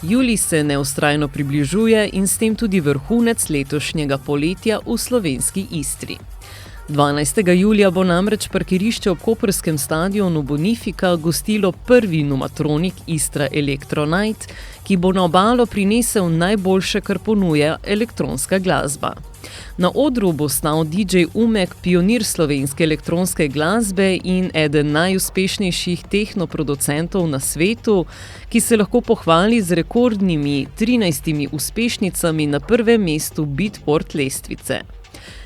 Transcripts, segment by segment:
Julij se neustrajno približuje in s tem tudi vrhunec letošnjega poletja v slovenski Istri. 12. julija bo namreč parkirišče ob koprskem stadionu Bonifika gostilo prvi Numatronik Istra Electro Night, ki bo na obalo prinesel najboljše, kar ponuja elektronska glasba. Na odru bo stal DJ Umek, pionir slovenske elektronske glasbe in eden najuspešnejših tehnoproducentov na svetu, ki se lahko pohvali z rekordnimi 13 uspešnicami na prvem mestu Beatport lestvice.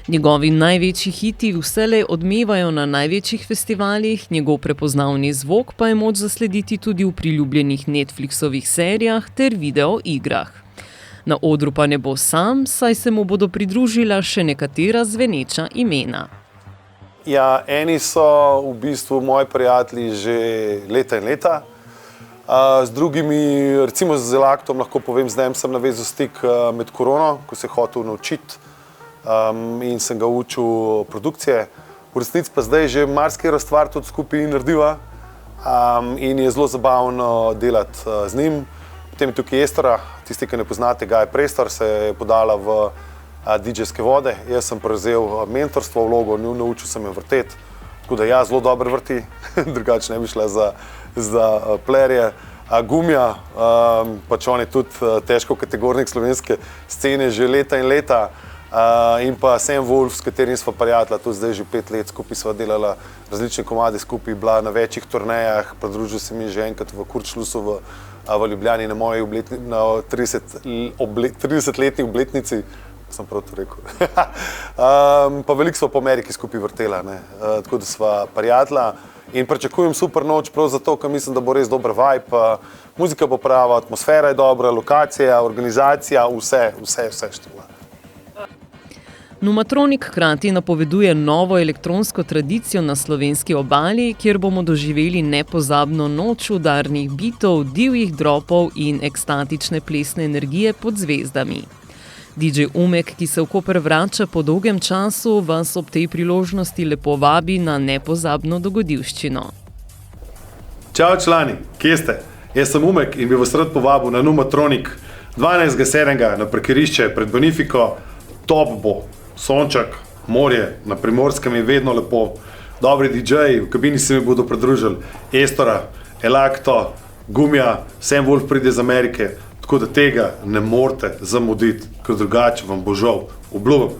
Njegovi največji hiti vselej odmevajo na največjih festivalih, njegov prepoznavni zvok pa je moč zaslediti tudi v priljubljenih Netflixovih serijah ter videoigrah. Na odru pa ne bo sam, saj se mu bodo pridružila še nekatera zveneča imena. Ja, eni so v bistvu moji prijatelji že leta in leta. Z drugimi, recimo z Zelaktom, lahko povem, zdaj sem navezal stik med korono, ko se je hotel naučiti in sem ga učil produkcije. V resnici pa zdaj že marsikatero stvar tudi skupaj narediva in je zelo zabavno delati z njim. Potem je tukaj Estora, tisti, ki ne poznate, Gaja Prestor, se je podala v DJ-ske vode. Jaz sem prevzel mentorstvo vlogo, naučil sem jo vrteti, tako da ja, zelo dobro vrti, drugače ne bi šla za playerje. Gumija, pač on je tudi težko kategornik slovenske scene že leta in leta. In pa Sam Wolf, s katerim sva prijatelja, tudi zdaj že 5 let skupaj sva delala različne komade skupaj, bila na večjih turnejah, pridružil se mi že enkrat v Kurzschlussu v Ljubljani na moji 30-letni obletnici, sem prav to rekel. Pa veliko sva po Ameriki skupaj vrtela, tako da sva prijatelja in pričakujem super noč, prav zato, ker mislim, da bo res dober vibe, muzika bo prava, atmosfera je dobra, lokacija, organizacija, vse števa. Numatronik hkrati napoveduje novo elektronsko tradicijo na slovenski obali, kjer bomo doživeli nepozabno noč udarnih bitov, divjih dropov in ekstatične plesne energije pod zvezdami. DJ Umek, ki se v Koper vrača po dolgem času, vas ob tej priložnosti lepo vabi na nepozabno dogodivščino. Čau člani, kje ste? Jaz sem Umek in bi vas rad povabil na Numatronik 12.7. na parkirišče pred Bonifiko. Top bo. Sonček, morje, na Primorskem je vedno lepo, dobri DJ-ji, v kabini se mi bodo pridružili Estora, Elakto, Gumija, Sam Wolf pride iz Amerike, tako da tega ne morete zamuditi, ker drugače vam bo žal. Obljubim.